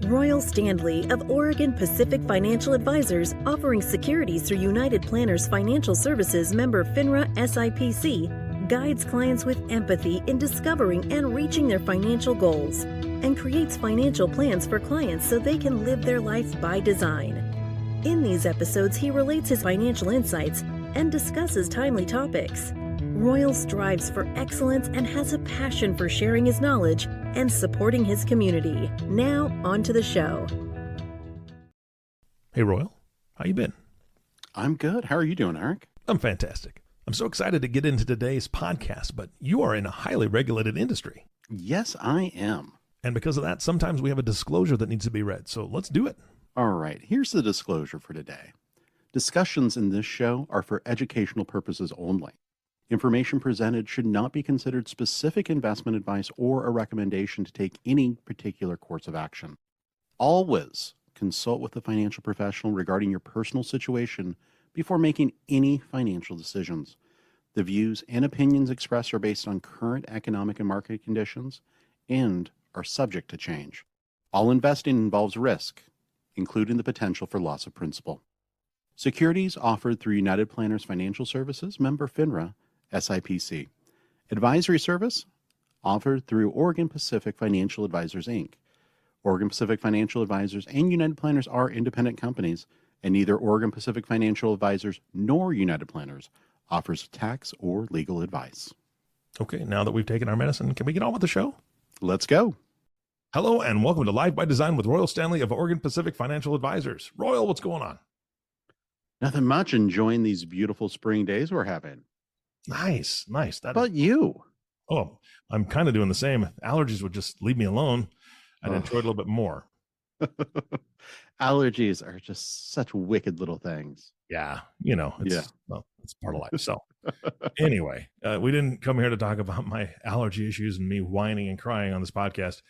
Royal Standley of Oregon Pacific Financial Advisors, offering securities through United Planners Financial Services member FINRA SIPC, guides clients with empathy in discovering and reaching their financial goals, and creates financial plans for clients so they can live their life by design. In these episodes, he relates his financial insights and discusses timely topics. Royal strives for excellence and has a passion for sharing his knowledge and supporting his community. Now, on to the show. Hey, Royal. How you been? I'm good. How are you doing, Eric? I'm fantastic. I'm so excited to get into today's podcast, but you are in a highly regulated industry. Yes, I am. And because of that, sometimes we have a disclosure that needs to be read. So let's do it. All right. Here's the disclosure for today. Discussions in this show are for educational purposes only. Information presented should not be considered specific investment advice or a recommendation to take any particular course of action. Always consult with a financial professional regarding your personal situation before making any financial decisions. The views and opinions expressed are based on current economic and market conditions and are subject to change. All investing involves risk, including the potential for loss of principal. Securities offered through United Planners Financial Services, member FINRA, SIPC. Advisory service offered through Oregon Pacific Financial Advisors, Inc. Oregon Pacific Financial Advisors and United Planners are independent companies, and neither Oregon Pacific Financial Advisors nor United Planners offers tax or legal advice. Okay, now that we've taken our medicine, can we get on with the show? Let's go. Hello, and welcome to Live by Design with Royal Standley of Oregon Pacific Financial Advisors. Royal, what's going on? Nothing much. Enjoying these beautiful spring days we're having. Nice. How about you? Oh, I'm kind of doing the same. If allergies would just leave me alone, I'd enjoy it a little bit more. Allergies are just such wicked little things. Yeah, it's part of life. So anyway, we didn't come here to talk about my allergy issues and me whining and crying on this podcast.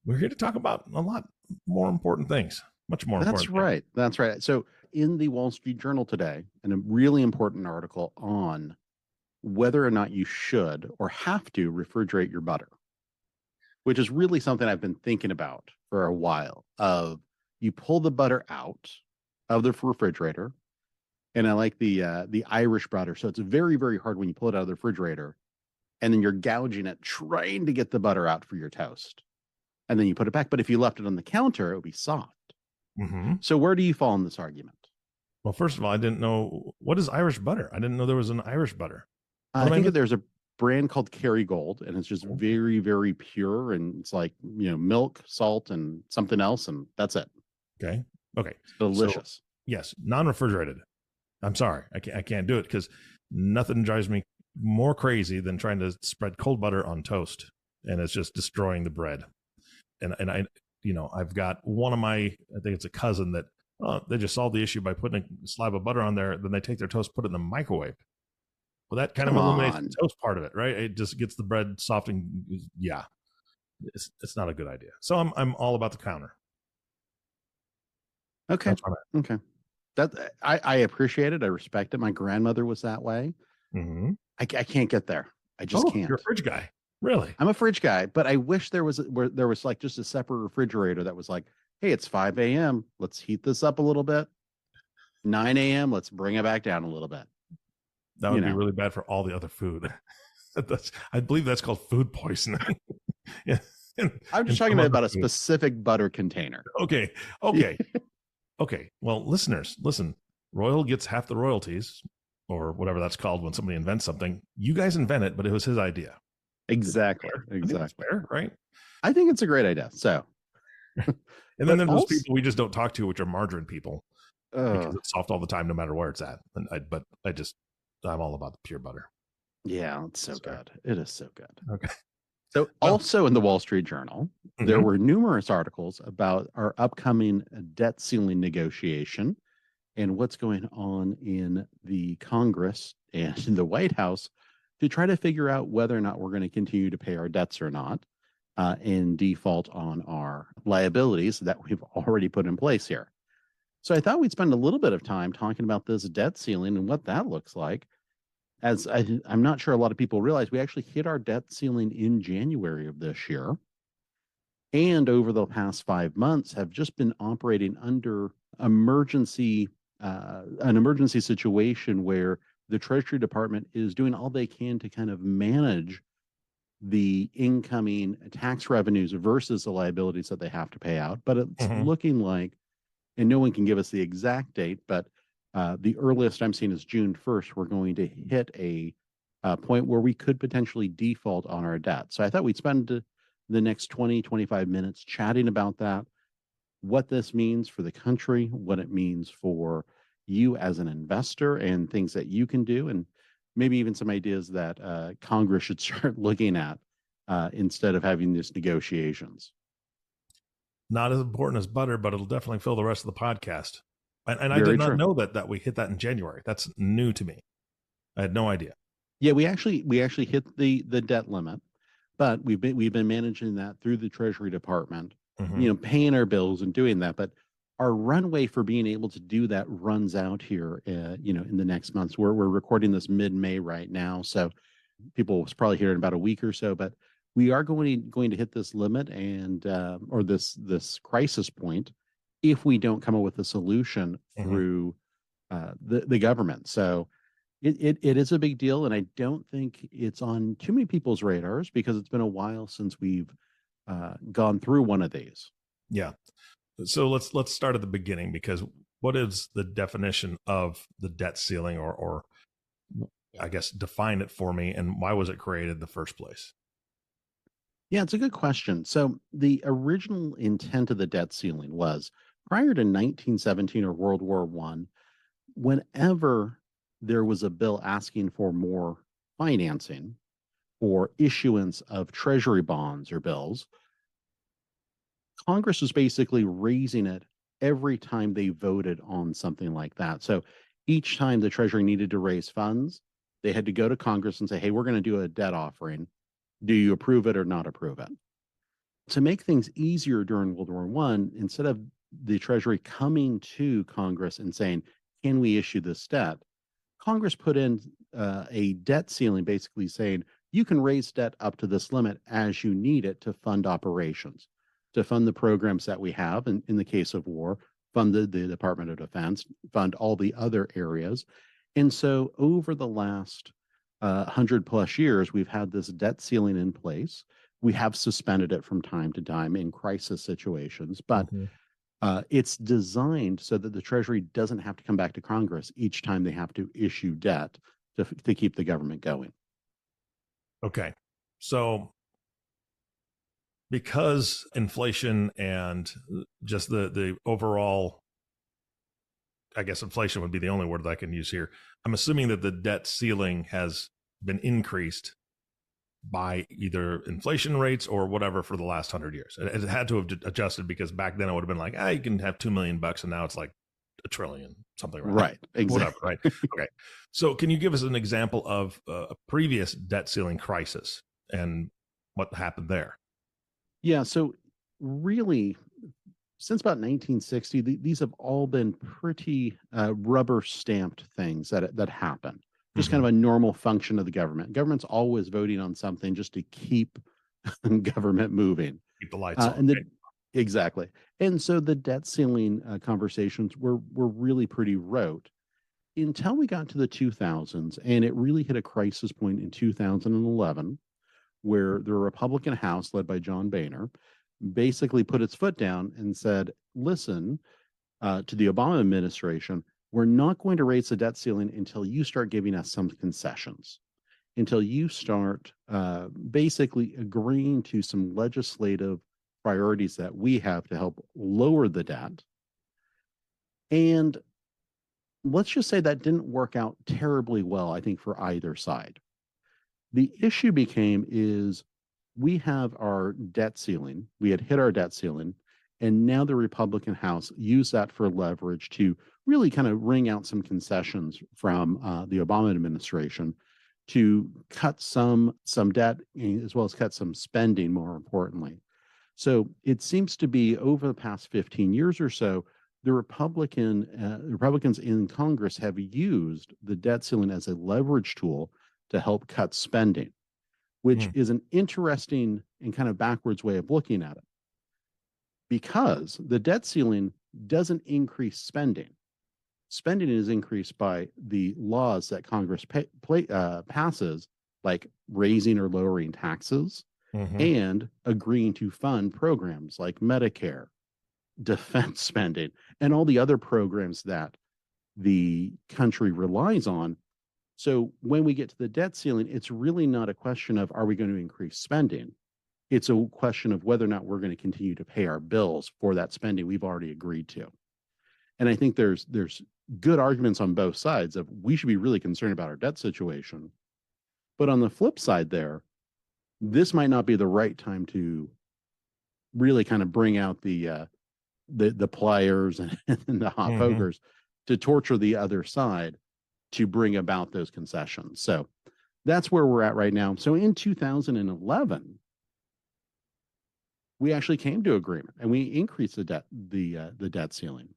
We're here to talk about a lot more important things, much more important. That's right. So in the Wall Street Journal today, and a really important article on whether or not you should or have to refrigerate your butter, which is really something I've been thinking about for a while. Of you pull the butter out of the refrigerator, and I like the Irish butter. So it's very, very hard when you pull it out of the refrigerator, and then you're gouging it, trying to get the butter out for your toast, and then you put it back. But if you left it on the counter, it would be soft. Mm-hmm. So where do you fall in this argument? Well, first of all, I didn't know, what is Irish butter? I didn't know there was an Irish butter. I think that there's a brand called Kerrygold, and it's just very, very pure, and it's like, milk, salt, and something else, and that's it. Okay. It's delicious. So, yes, non-refrigerated. I'm sorry, I can't do it because nothing drives me more crazy than trying to spread cold butter on toast, and it's just destroying the bread. And I, I've got one of my, I think it's a cousin that they just solved the issue by putting a slab of butter on there. Then they take their toast, put it in the microwave. Well, that kind of eliminates the toast part of it, right? It just gets the bread soft, and yeah, it's not a good idea. So I'm all about the counter. Okay. Okay. That I appreciate it. I respect it. My grandmother was that way. Mm-hmm. I can't get there. I just can't. You're a fridge guy, really? I'm a fridge guy, but I wish there was like just a separate refrigerator that was like, hey, it's 5 a.m. Let's heat this up a little bit. 9 a.m. Let's bring it back down a little bit. That would be really bad for all the other food. I believe that's called food poisoning. Yeah. I'm just talking about a specific butter container. Okay. Well, listeners, listen. Royal gets half the royalties, or whatever that's called when somebody invents something. You guys invent it, but it was his idea. Exactly. Fair, right? I think it's a great idea. So, and then there's those people we just don't talk to, which are margarine people, because it's soft all the time, no matter where it's at. I'm all about the pure butter. Yeah, it's so good. It is so good. Okay. So also in the Wall Street Journal, there were numerous articles about our upcoming debt ceiling negotiation and what's going on in the Congress and in the White House to try to figure out whether or not we're going to continue to pay our debts or not, and default on our liabilities that we've already put in place here. So I thought we'd spend a little bit of time talking about this debt ceiling and what that looks like. As I'm not sure a lot of people realize, we actually hit our debt ceiling in January of this year. and over the past 5 months have just been operating under an emergency situation where the Treasury Department is doing all they can to kind of manage the incoming tax revenues versus the liabilities that they have to pay out. But it's looking like, and no one can give us the exact date, but the earliest I'm seeing is June 1st, we're going to hit a point where we could potentially default on our debt. So I thought we'd spend the next 20, 25 minutes chatting about that, what this means for the country, what it means for you as an investor, and things that you can do, and maybe even some ideas that Congress should start looking at instead of having these negotiations. Not as important as butter, but it'll definitely fill the rest of the podcast. And I Very did not true. know that we hit that in January. That's new to me. I had no idea. Yeah, we actually hit the debt limit, but we've been managing that through the Treasury Department, paying our bills and doing that. But our runway for being able to do that runs out here, in the next months. We're recording this mid-May right now, so people will probably hear in about a week or so. But we are going to hit this limit and or this crisis point if we don't come up with a solution through the government. So it is a big deal, and I don't think it's on too many people's radars because it's been a while since we've gone through one of these. Yeah. So let's start at the beginning, because what is the definition of the debt ceiling, or I guess define it for me, and why was it created in the first place? Yeah, it's a good question. So the original intent of the debt ceiling was prior to 1917 or World War I, whenever there was a bill asking for more financing or issuance of treasury bonds or bills, Congress was basically raising it every time they voted on something like that. So each time the Treasury needed to raise funds, they had to go to Congress and say, hey, we're going to do a debt offering. Do you approve it or not approve it? To make things easier during World War I, instead of the Treasury coming to Congress and saying, can we issue this debt? Congress put in a debt ceiling, basically saying you can raise debt up to this limit as you need it to fund operations, to fund the programs that we have, and in the case of war, fund the Department of Defense, fund all the other areas. And so over the last 100 plus years, we've had this debt ceiling in place. We have suspended it from time to time in crisis situations, but it's designed so that the Treasury doesn't have to come back to Congress each time they have to issue debt to keep the government going. Okay. So because inflation and just the overall, I guess inflation would be the only word that I can use here, I'm assuming that the debt ceiling has been increased by either inflation rates or whatever for the last 100 years. It had to have adjusted, because back then it would have been like, you can have $2 million, and now it's like $1 trillion, something like right. That. Exactly. Whatever, right. Okay. So can you give us an example of a previous debt ceiling crisis and what happened there? Yeah. So really, since about 1960, these have all been pretty rubber stamped things that happen. Just kind of a normal function of the government. Government's always voting on something just to keep government moving. Keep the lights on. Exactly. And so the debt ceiling conversations were really pretty rote until we got to the 2000s, and it really hit a crisis point in 2011, where the Republican House, led by John Boehner, basically put its foot down and said, listen, to the Obama administration, we're not going to raise the debt ceiling until you start giving us some concessions, until you start basically agreeing to some legislative priorities that we have to help lower the debt. And let's just say that didn't work out terribly well, I think, for either side. The issue is we have our debt ceiling. We had hit our debt ceiling, and now the Republican House used that for leverage to really kind of wring out some concessions from the Obama administration to cut some debt, as well as cut some spending, more importantly. So it seems to be over the past 15 years or so, the Republicans in Congress have used the debt ceiling as a leverage tool to help cut spending, which is an interesting and kind of backwards way of looking at it. because the debt ceiling doesn't increase spending. Spending is increased by the laws that Congress passes, like raising or lowering taxes and agreeing to fund programs like Medicare, defense spending, and all the other programs that the country relies on. So when we get to the debt ceiling, it's really not a question of are we going to increase spending? It's a question of whether or not we're going to continue to pay our bills for that spending we've already agreed to. And I think there's good arguments on both sides of we should be really concerned about our debt situation. But on the flip side there, this might not be the right time to really kind of bring out the pliers and the hot pokers to torture the other side to bring about those concessions. So that's where we're at right now. So in 2011, we actually came to agreement and we increased the debt ceiling.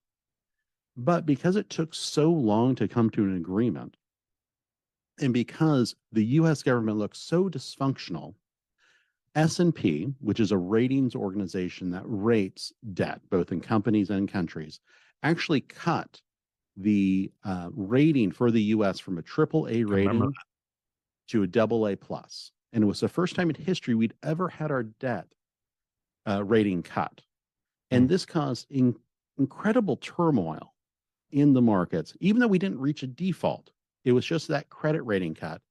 But because it took so long to come to an agreement, and because the U.S. government looks so dysfunctional, S&P, which is a ratings organization that rates debt, both in companies and countries, actually cut the rating for the U.S. from a AAA rating to a AA+. And it was the first time in history we'd ever had our debt rating cut. And this caused incredible turmoil in the markets, even though we didn't reach a default. It was just that credit rating cut.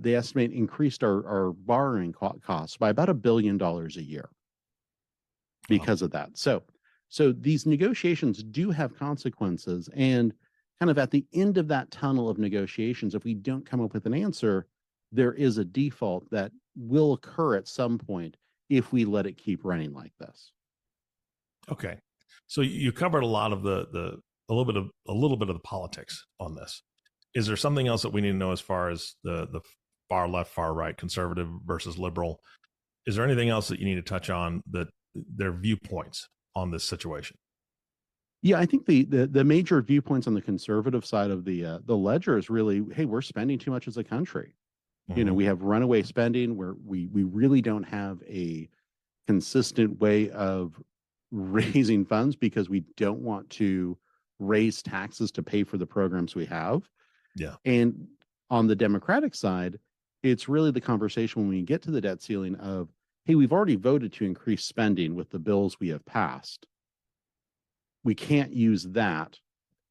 They estimate increased our borrowing costs by about $1 billion a year because of that. So these negotiations do have consequences, and kind of at the end of that tunnel of negotiations, if we don't come up with an answer, there is a default that will occur at some point if we let it keep running like this. Okay. So you covered a lot of a little bit of the politics on this. Is there something else that we need to know as far as the far left, far right, conservative versus liberal? Is there anything else that you need to touch on that their viewpoints on this situation? Yeah, I think the major viewpoints on the conservative side of the ledger is really, hey, we're spending too much as a country. You know, we have runaway spending where we really don't have a consistent way of raising funds because we don't want to raise taxes to pay for the programs we have. Yeah. And on the Democratic side, it's really the conversation when we get to the debt ceiling of, hey, we've already voted to increase spending with the bills we have passed. We can't use that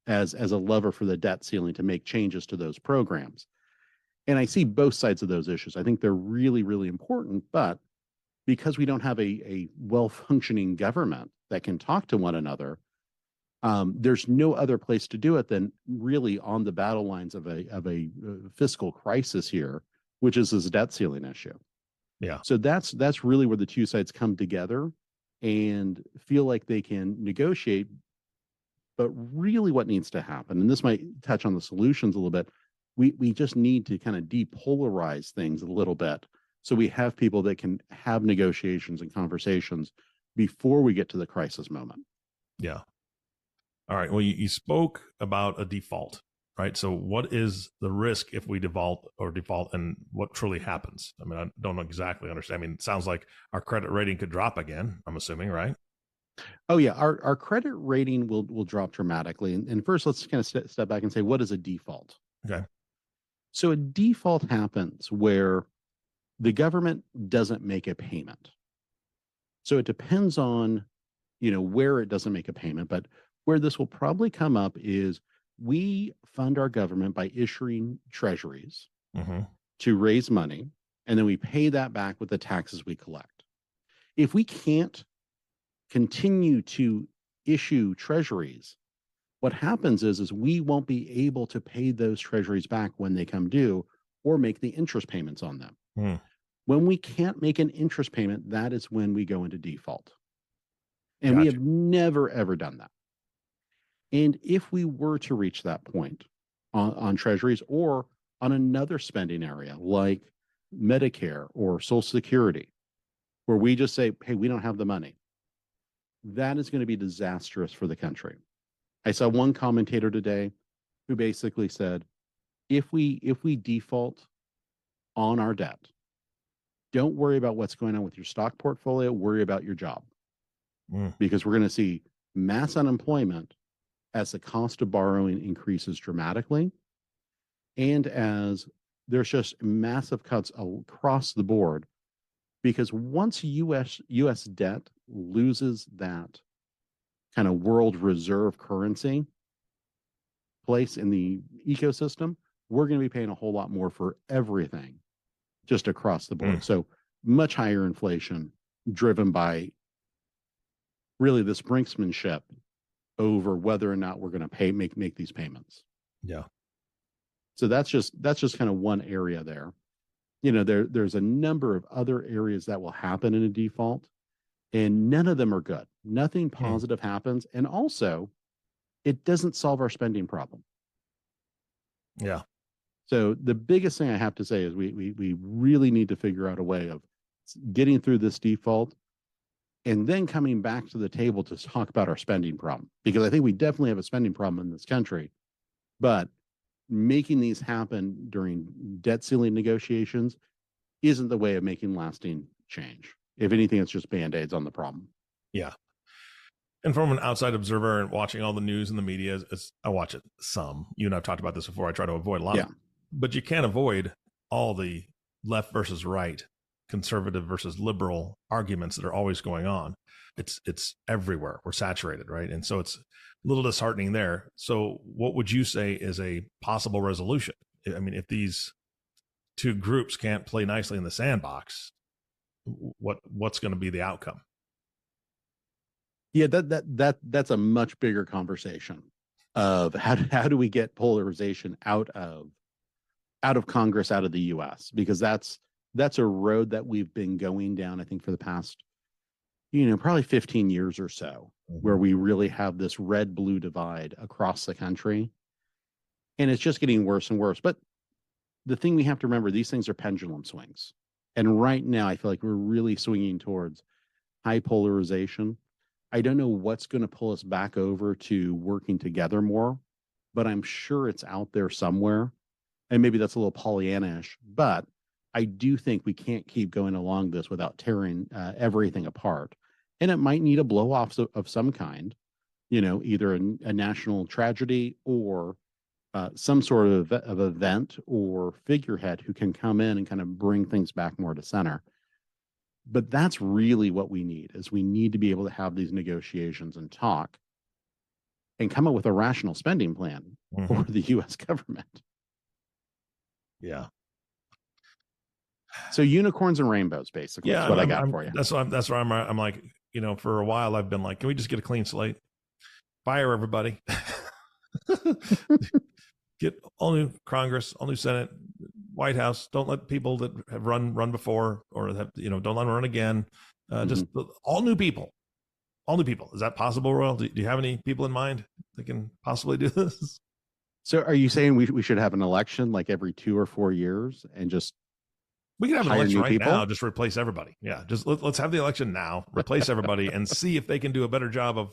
as a lever for the debt ceiling to make changes to those programs. And I see both sides of those issues. I think they're really, really important, but because we don't have a well-functioning government that can talk to one another, there's no other place to do it than really on the battle lines of a fiscal crisis here, which is this debt ceiling issue. Yeah. So that's really where the two sides come together and feel like they can negotiate. But really what needs to happen, and this might touch on the solutions a little bit, we just need to kind of depolarize things a little bit so we have people that can have negotiations and conversations before we get to the crisis moment. Yeah. All right. Well, you spoke about a default, right? So what is the risk if we default, and what truly happens? I mean, I don't exactly understand. I mean, it sounds like our credit rating could drop again, I'm assuming, right? Oh, yeah. Our credit rating will drop dramatically. And first, let's kind of step back and say, what is a default? Okay. So a default happens where the government doesn't make a payment. So it depends on, where it doesn't make a payment, but where this will probably come up is we fund our government by issuing treasuries to raise money, and then we pay that back with the taxes we collect. If we can't continue to issue treasuries, what happens is we won't be able to pay those treasuries back when they come due or make the interest payments on them. When we can't make an interest payment, that is when we go into default. And we have never, ever done that. And if we were to reach that point on treasuries or on another spending area like Medicare or Social Security, where we just say, hey, we don't have the money, that is going to be disastrous for the country. I saw one commentator today who basically said, if we default on our debt, don't worry about what's going on with your stock portfolio, worry about your job. because we're going to see mass unemployment as the cost of borrowing increases dramatically, and as there's just massive cuts across the board. Because once U.S. debt loses that kind of world reserve currency place in the ecosystem, we're going to be paying a whole lot more for everything just across the board. So much higher inflation driven by really this brinksmanship over whether or not we're going to make these payments. Yeah. So that's just kind of one area there. You know, there's a number of other areas that will happen in a default, and none of them are good. Nothing positive happens. And also, it doesn't solve our spending problem. Yeah. So the biggest thing I have to say is we really need to figure out a way of getting through this default and then coming back to the table to talk about our spending problem. Because I think we definitely have a spending problem in this country, but making these happen during debt ceiling negotiations isn't the way of making lasting change. If anything, it's just Band-Aids on the problem. Yeah. And from an outside observer and watching all the news and the media, I watch it some. You and I've talked about this before. I try to avoid a lot of it. But you can't avoid all the left versus right, conservative versus liberal arguments that are always going on. It's everywhere. We're saturated, right? And so it's a little disheartening there. So what would you say is a possible resolution? I mean, if these two groups can't play nicely in the sandbox, what's going to be the outcome? Yeah, that's a much bigger conversation of how do we get polarization out of Congress, out of the U.S., because that's a road that we've been going down, I think, for the past, probably 15 years or so, where we really have this red-blue divide across the country. And it's just getting worse and worse. But the thing we have to remember, these things are pendulum swings. And right now, I feel like we're really swinging towards high polarization. I don't know what's going to pull us back over to working together more, but I'm sure it's out there somewhere. And maybe that's a little Pollyanna-ish, but I do think we can't keep going along this without tearing everything apart. And it might need a blow-off of some kind, either a national tragedy or some sort of event or figurehead who can come in and kind of bring things back more to center. But that's really what we need, is we need to be able to have these negotiations and talk and come up with a rational spending plan for the U.S. government. Yeah. So unicorns and rainbows, basically, is what I got for you. That's where I'm like, for a while I've been like, can we just get a clean slate? Fire everybody. Get all new Congress, all new Senate, White House. Don't let people that have run before or have, don't let them run again. Just all new people. All new people. Is that possible, Royal? Do you have any people in mind that can possibly do this? So are you saying we should have an election like every 2 or 4 years and just we can have an election right now, just replace everybody. Yeah, just let's have the election now, replace everybody, and see if they can do a better job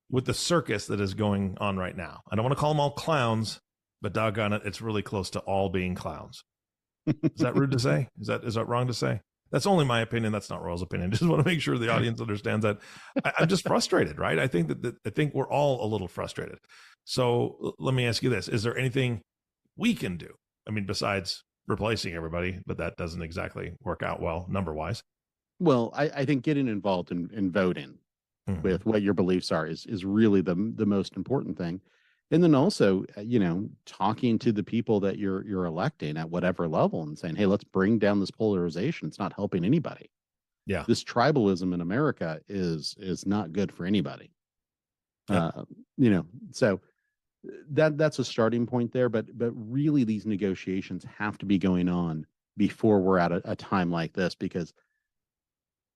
with the circus that is going on right now. I don't want to call them all clowns, but doggone it, it's really close to all being clowns. Is that rude to say? Is that wrong to say? That's only my opinion. That's not Royal's opinion. Just want to make sure the audience understands that. I'm just frustrated, right? I think I think we're all a little frustrated. So let me ask you this: is there anything we can do? I mean, besides replacing everybody, but that doesn't exactly work out well number-wise. Well, I think getting involved in voting with what your beliefs are is really the most important thing. And then also, talking to the people that you're electing at whatever level and saying, hey, let's bring down this polarization. It's not helping anybody. Yeah. This tribalism in America is not good for anybody. Yeah. So that's a starting point there. But really, these negotiations have to be going on before we're at a time like this, because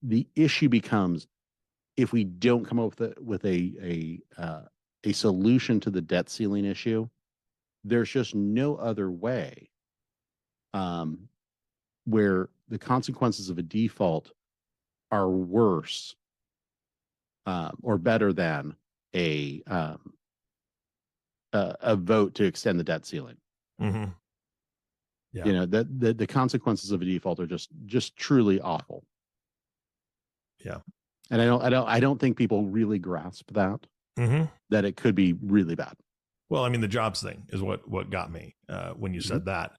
the issue becomes, if we don't come up with a solution to the debt ceiling issue, there's just no other way where the consequences of a default are worse or better than a vote to extend the debt ceiling. Yeah. The consequences of a default are just truly awful. Yeah. And I don't think people really grasp that, Mm-hmm. that it could be really bad. Well, I mean, the jobs thing is what got me when you said that.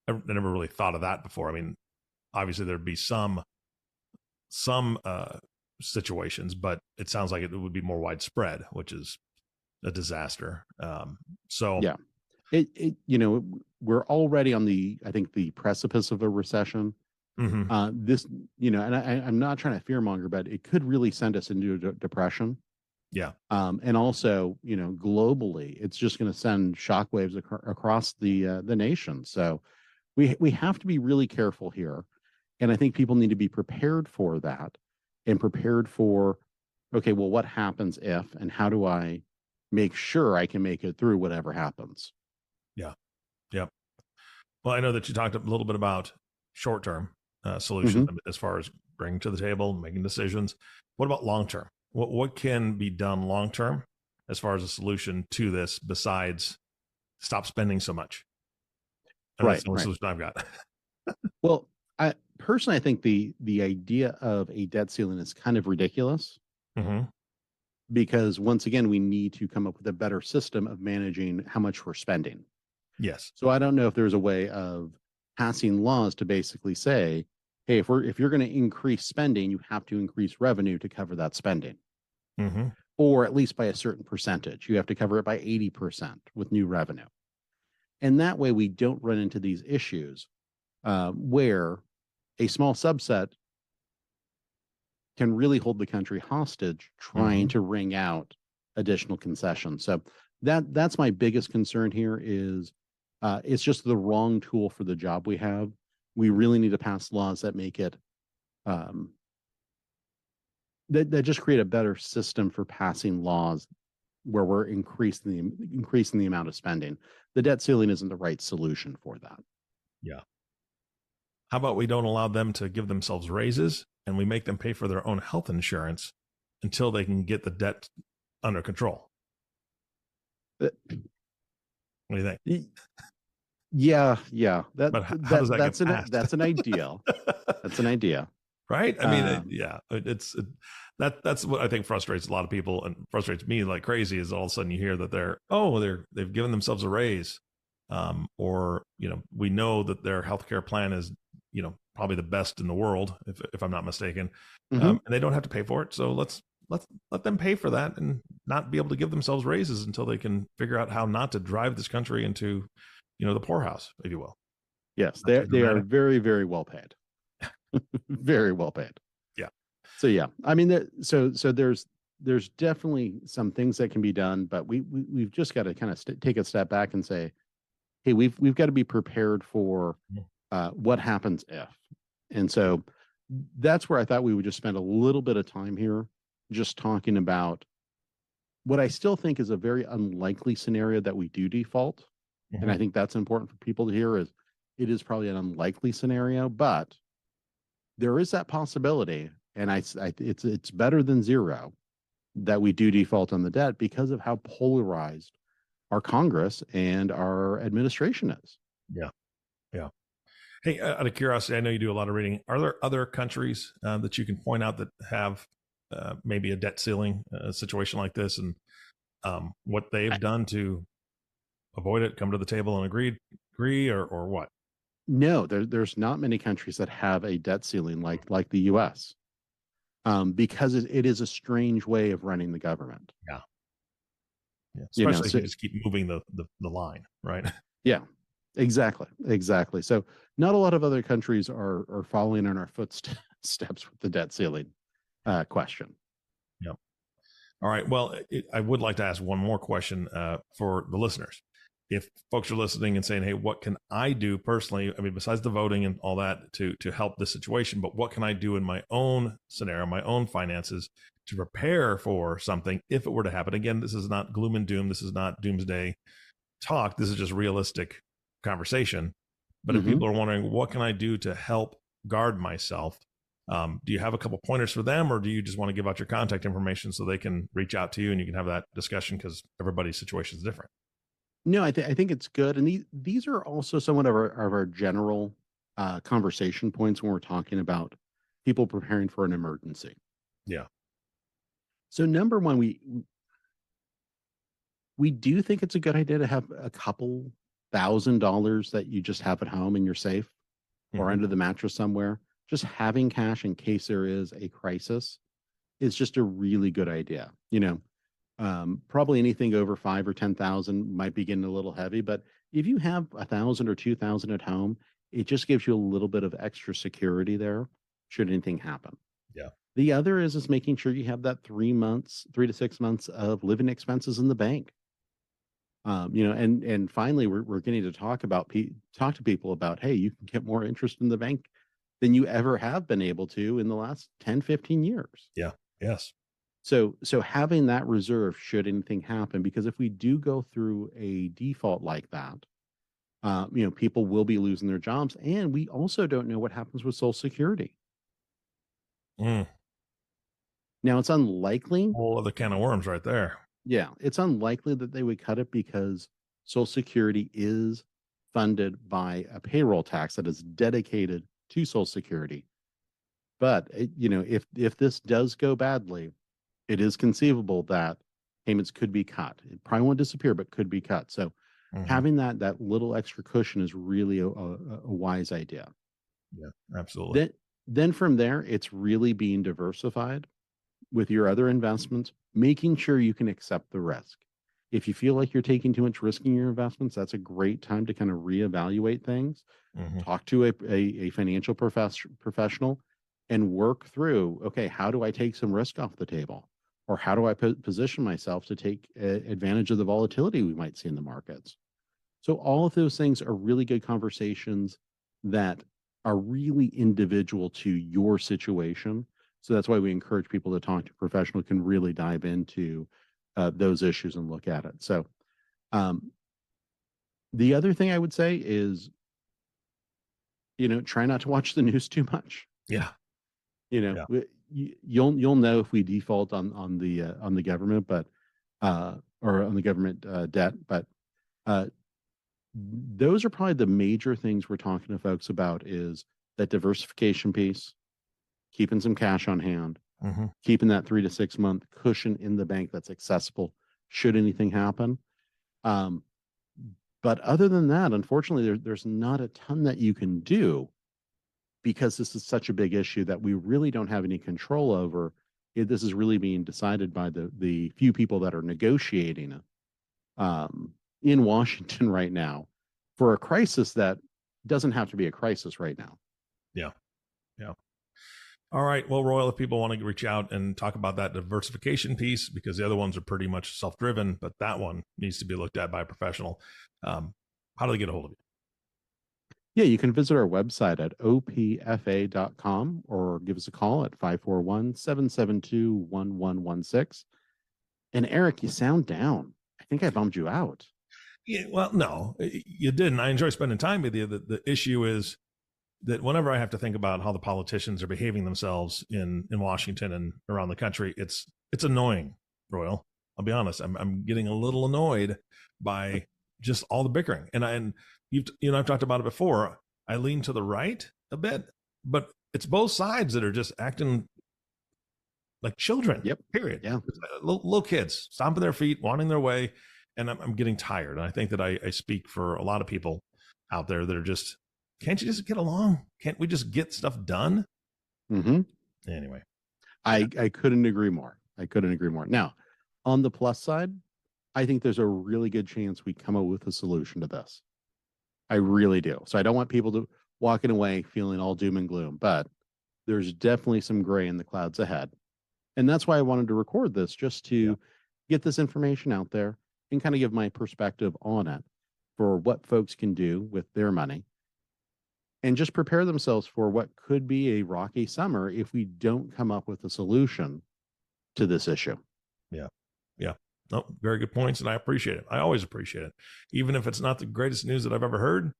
I never really thought of that before. I mean, obviously there'd be some situations, but it sounds like it would be more widespread, which is a disaster. So Yeah. We're already on I think the precipice of a recession. mhm. This, and I'm not trying to fearmonger, but it could really send us into a depression. Yeah. And also, globally, it's just going to send shockwaves across the nation. So we have to be really careful here. And I think people need to be prepared for that, and prepared for, okay, well, what happens if, and how do I make sure I can make it through whatever happens? Yeah. Yep. Well, I know that you talked a little bit about short-term solutions as far as bringing to the table, making decisions. What about long-term? What can be done long-term as far as a solution to this besides stop spending so much? And that's Right, the only right. solution I've got. Well, I think the idea of a debt ceiling is kind of ridiculous, Mm-hmm. because once again, we need to come up with a better system of managing how much we're spending. Yes. So I don't know if there's a way of passing laws to basically say, hey, if you're going to increase spending, you have to increase revenue to cover that spending, Mm-hmm. or at least by a certain percentage. You have to cover it by 80% with new revenue. And that way we don't run into these issues where a small subset can really hold the country hostage trying to wring out additional concessions. So that's my biggest concern here is it's just the wrong tool for the job we have. We really need to pass laws that make it that just create a better system for passing laws where we're increasing the amount of spending. The debt ceiling isn't the right solution for that. Yeah. How about we don't allow them to give themselves raises and we make them pay for their own health insurance until they can get the debt under control? Uh, What do you think? Yeah. But how does that get passed? That's an idea. That's an idea. Right? I mean, that's what I think frustrates a lot of people, and frustrates me like crazy. Is all of a sudden you hear that they've given themselves a raise, or we know that their healthcare plan is probably the best in the world, if I'm not mistaken, and they don't have to pay for it. So let's let them pay for that and not be able to give themselves raises until they can figure out how not to drive this country into the poorhouse, if you will. Yes, they are very, very well paid. Very well paid. Yeah. So yeah, I mean, so there's definitely some things that can be done, but we've just got to kind of take a step back and say, hey, we've got to be prepared for what happens if. And so that's where I thought we would just spend a little bit of time here just talking about what I still think is a very unlikely scenario that we do default. And I think that's important for people to hear, is it is probably an unlikely scenario, but there is that possibility. And it's better than zero that we do default on the debt because of how polarized our Congress and our administration is. Yeah. Yeah. Hey, out of curiosity, I know you do a lot of reading. Are there other countries that you can point out that have maybe a debt ceiling situation like this, and what they've done to avoid it, come to the table and agree, or what? No, there's not many countries that have a debt ceiling like the U.S. Because it is a strange way of running the government. Yeah. Especially if you just keep moving the line, right? Yeah, exactly. So not a lot of other countries are following in our footsteps with the debt ceiling question. Yeah. All right. Well, I would like to ask one more question for the listeners. If folks are listening and saying, hey, what can I do personally? I mean, besides the voting and all that to help this situation, but what can I do in my own scenario, my own finances to prepare for something if it were to happen? Again, this is not gloom and doom. This is not doomsday talk. This is just realistic conversation. But if people are wondering, what can I do to help guard myself? Do you have a couple pointers for them, or do you just want to give out your contact information so they can reach out to you and you can have that discussion, because everybody's situation is different? No, I think it's good. And these are also somewhat of our general conversation points when we're talking about people preparing for an emergency. Yeah. So number one, we do think it's a good idea to have a couple $1,000 that you just have at home in your safe or Mhm. under the mattress somewhere. Just having cash in case there is a crisis is just a really good idea. Probably anything over 5 or 10,000 might be getting a little heavy, but if you have 1,000 or 2,000 at home, it just gives you a little bit of extra security there should anything happen. Yeah. The other is making sure you have that 3 to 6 months of living expenses in the bank. And finally, we're getting to talk to people about, hey, you can get more interest in the bank than you ever have been able to in the last 10, 15 years. Yeah. Yes. So having that reserve should anything happen, because if we do go through a default like that, people will be losing their jobs, and we also don't know what happens with Social Security. Mm. Now, it's unlikely. Whole other can of worms right there. Yeah, it's unlikely that they would cut it because Social Security is funded by a payroll tax that is dedicated to Social Security. But if this does go badly, it is conceivable that payments could be cut. It probably won't disappear, but could be cut. So having that little extra cushion is really a wise idea. Yeah, absolutely. Then from there, it's really being diversified with your other investments, making sure you can accept the risk. If you feel like you're taking too much risk in your investments, that's a great time to kind of reevaluate things. Talk to a financial professional and work through, okay, how do I take some risk off the table? Or how do I position myself to take advantage of the volatility we might see in the markets? So all of those things are really good conversations that are really individual to your situation. So that's why we encourage people to talk to a professional who can really dive into those issues and look at it. So the other thing I would say is, try not to watch the news too much. Yeah. You'll know if we default on the government, but or on the government debt, but those are probably the major things we're talking to folks about, is that diversification piece, keeping some cash on hand, keeping that 3 to 6 month cushion in the bank that's accessible should anything happen. But other than that, unfortunately, there's not a ton that you can do, because this is such a big issue that we really don't have any control over. This is really being decided by the few people that are negotiating in Washington right now for a crisis that doesn't have to be a crisis right now. Yeah. Yeah. All right. Well, Royal, if people want to reach out and talk about that diversification piece, because the other ones are pretty much self-driven, but that one needs to be looked at by a professional. How do they get a hold of you? Yeah, you can visit our website at opfa.com or give us a call at 541-772-1116. And Eric, you sound down. I think I bummed you out. Yeah, well, no, you didn't. I enjoy spending time with you. The issue is that whenever I have to think about how the politicians are behaving themselves in Washington and around the country, it's annoying, Royal. I'll be honest. I'm getting a little annoyed by just all the bickering. And I've talked about it before. I lean to the right a bit, but it's both sides that are just acting like children. Yep. Period. Yeah. Little kids stomping their feet, wanting their way. And I'm getting tired. And I think that I speak for a lot of people out there that are just, can't you just get along? Can't we just get stuff done? Anyway. I couldn't agree more. Now, on the plus side, I think there's a really good chance we come up with a solution to this. I really do. So I don't want people to walking away feeling all doom and gloom, but there's definitely some gray in the clouds ahead. And that's why I wanted to record this, just to get this information out there and kind of give my perspective on it for what folks can do with their money, and just prepare themselves for what could be a rocky summer if we don't come up with a solution to this issue. Yeah. Yeah. No, very good points. And I appreciate it. I always appreciate it. Even if it's not the greatest news that I've ever heard,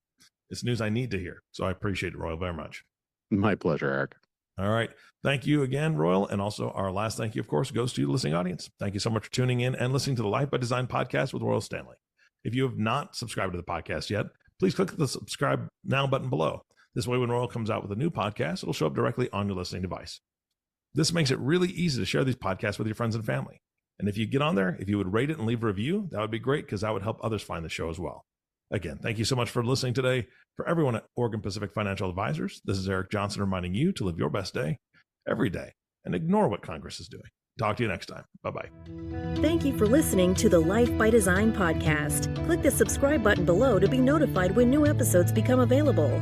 it's news I need to hear. So I appreciate it, Royal, very much. My pleasure, Eric. All right. Thank you again, Royal. And also our last thank you, of course, goes to the listening audience. Thank you so much for tuning in and listening to the Life by Design podcast with Royal Standley. If you have not subscribed to the podcast yet, please click the subscribe now button below. This way, when Royal comes out with a new podcast, it'll show up directly on your listening device. This makes it really easy to share these podcasts with your friends and family. And if you get on there, if you would rate it and leave a review, that would be great because that would help others find the show as well. Again, thank you so much for listening today. For everyone at Oregon Pacific Financial Advisors, this is Eric Johnson reminding you to live your best day every day and ignore what Congress is doing. Talk to you next time. Bye-bye. Thank you for listening to the Life by Design podcast. Click the subscribe button below to be notified when new episodes become available.